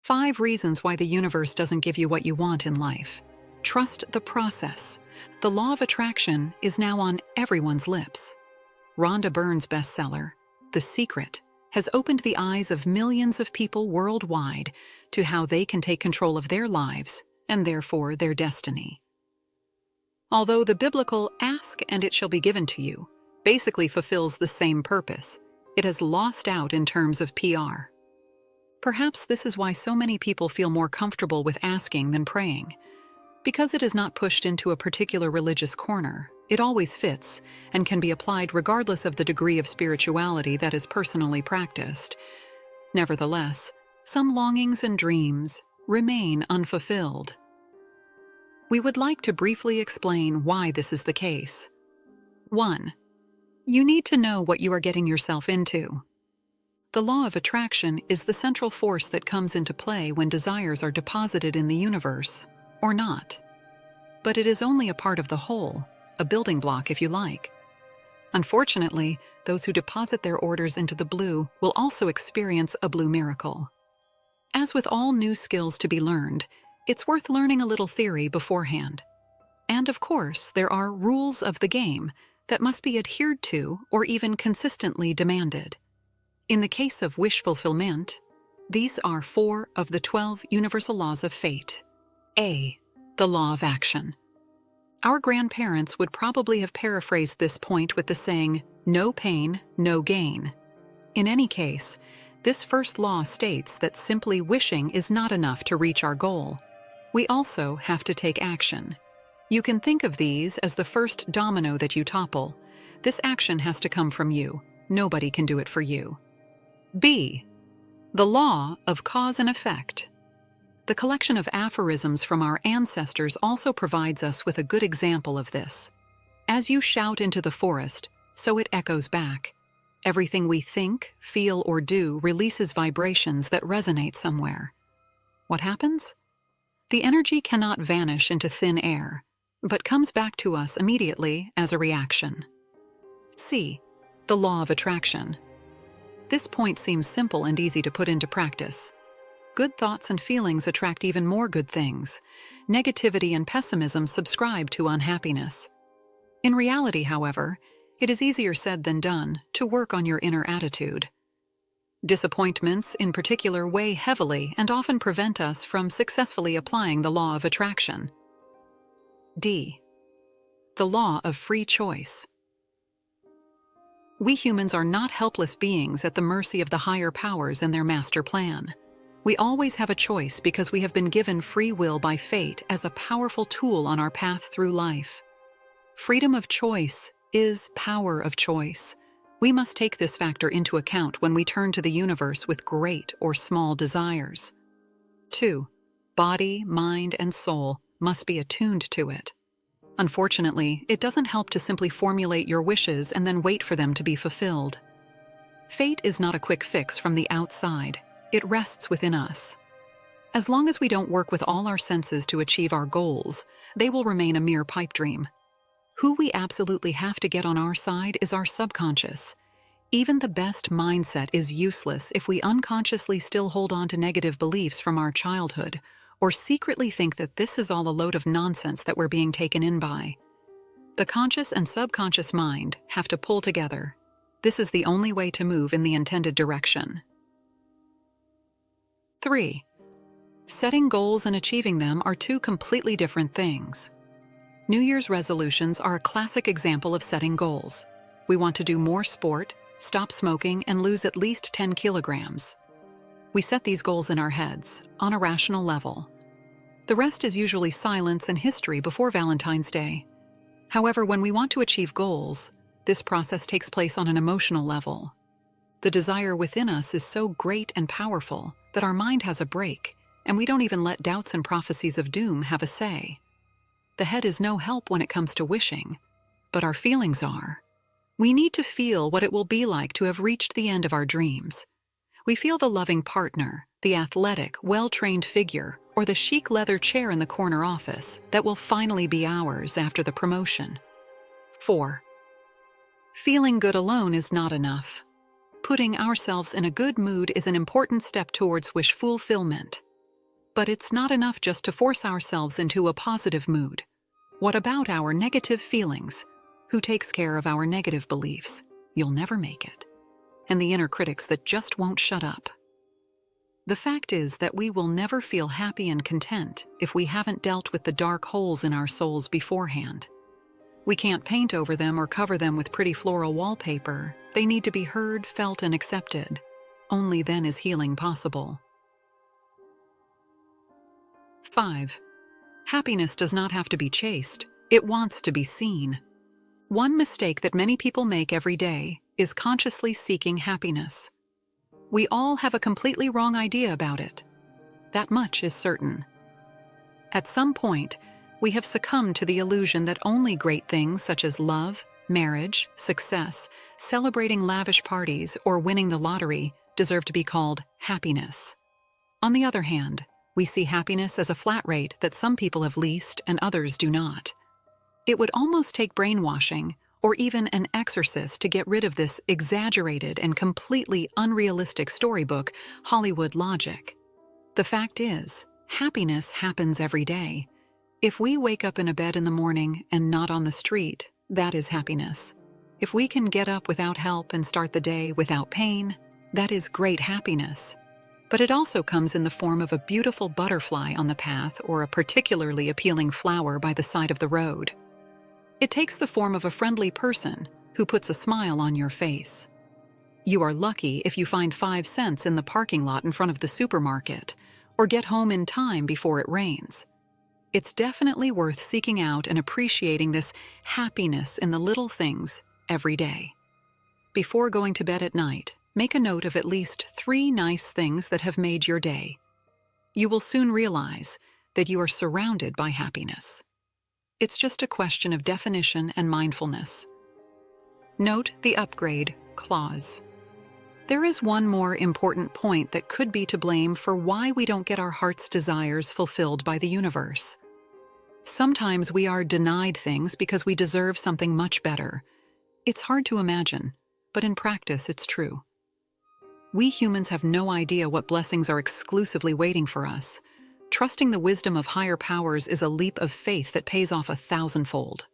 5 reasons why the universe doesn't give you what you want in life. Trust the process. The law of attraction is now on everyone's lips. Rhonda Byrne's bestseller, The Secret, has opened the eyes of millions of people worldwide to how they can take control of their lives and therefore their destiny. Although the biblical "ask and it shall be given to you" basically fulfills the same purpose, it has lost out in terms of PR. Perhaps this is why so many people feel more comfortable with asking than praying. Because it is not pushed into a particular religious corner, it always fits and can be applied regardless of the degree of spirituality that is personally practiced. Nevertheless, some longings and dreams remain unfulfilled. We would like to briefly explain why this is the case. 1. You need to know what you are getting yourself into. The law of attraction is the central force that comes into play when desires are deposited in the universe, or not. But it is only a part of the whole, a building block if you like. Unfortunately, those who deposit their orders into the blue will also experience a blue miracle. As with all new skills to be learned, it's worth learning a little theory beforehand. And of course, there are rules of the game that must be adhered to or even consistently demanded. In the case of wish fulfillment, these are 4 of the 12 universal laws of fate. A. The law of action. Our grandparents would probably have paraphrased this point with the saying, "No pain, no gain." In any case, this first law states that simply wishing is not enough to reach our goal. We also have to take action. You can think of these as the first domino that you topple. This action has to come from you. Nobody can do it for you. B. The law of cause and effect. The collection of aphorisms from our ancestors also provides us with a good example of this. As you shout into the forest, so it echoes back. Everything we think, feel, or do releases vibrations that resonate somewhere. What happens? The energy cannot vanish into thin air, but comes back to us immediately as a reaction. C. The law of attraction. This point seems simple and easy to put into practice. Good thoughts and feelings attract even more good things. Negativity and pessimism subscribe to unhappiness. In reality, however, it is easier said than done to work on your inner attitude. Disappointments, in particular, weigh heavily and often prevent us from successfully applying the law of attraction. D. The law of free choice. We humans are not helpless beings at the mercy of the higher powers and their master plan. We always have a choice because we have been given free will by fate as a powerful tool on our path through life. Freedom of choice is power of choice. We must take this factor into account when we turn to the universe with great or small desires. 2. Body, mind, and soul must be attuned to it. Unfortunately, it doesn't help to simply formulate your wishes and then wait for them to be fulfilled. Fate is not a quick fix from the outside. It rests within us. As long as we don't work with all our senses to achieve our goals, they will remain a mere pipe dream. Who we absolutely have to get on our side is our subconscious. Even the best mindset is useless if we unconsciously still hold on to negative beliefs from our childhood, or secretly think that this is all a load of nonsense that we're being taken in by. The conscious and subconscious mind have to pull together. This is the only way to move in the intended direction. 3. Setting goals and achieving them are 2 completely different things. New Year's resolutions are a classic example of setting goals. We want to do more sport, stop smoking, and lose at least 10 kilograms. We set these goals in our heads, on a rational level. The rest is usually silence and history before Valentine's Day. However, when we want to achieve goals, this process takes place on an emotional level. The desire within us is so great and powerful that our mind has a break, and we don't even let doubts and prophecies of doom have a say. The head is no help when it comes to wishing, but our feelings are. We need to feel what it will be like to have reached the end of our dreams. We feel the loving partner, the athletic, well-trained figure, or the chic leather chair in the corner office that will finally be ours after the promotion. 4. Feeling good alone is not enough. Putting ourselves in a good mood is an important step towards wish fulfillment. But it's not enough just to force ourselves into a positive mood. What about our negative feelings? Who takes care of our negative beliefs? You'll never make it. And the inner critics that just won't shut up. The fact is that we will never feel happy and content if we haven't dealt with the dark holes in our souls beforehand. We can't paint over them or cover them with pretty floral wallpaper. They need to be heard, felt, and accepted. Only then is healing possible. 5. Happiness does not have to be chased. It wants to be seen. One mistake that many people make every day is consciously seeking happiness. We all have a completely wrong idea about it. That much is certain. At some point, we have succumbed to the illusion that only great things such as love, marriage, success, celebrating lavish parties, or winning the lottery deserve to be called happiness. On the other hand, we see happiness as a flat rate that some people have leased and others do not. It would almost take brainwashing or even an exorcist to get rid of this exaggerated and completely unrealistic storybook Hollywood logic. The fact is, happiness happens every day. If we wake up in a bed in the morning and not on the street, that is happiness. If we can get up without help and start the day without pain, that is great happiness. But it also comes in the form of a beautiful butterfly on the path or a particularly appealing flower by the side of the road. It takes the form of a friendly person who puts a smile on your face. You are lucky if you find 5 cents in the parking lot in front of the supermarket or get home in time before it rains. It's definitely worth seeking out and appreciating this happiness in the little things every day. Before going to bed at night, make a note of at least 3 nice things that have made your day. You will soon realize that you are surrounded by happiness. It's just a question of definition and mindfulness. Note the upgrade clause. There is one more important point that could be to blame for why we don't get our heart's desires fulfilled by the universe. Sometimes we are denied things because we deserve something much better. It's hard to imagine, but in practice it's true. We humans have no idea what blessings are exclusively waiting for us. Trusting the wisdom of higher powers is a leap of faith that pays off 1,000-fold.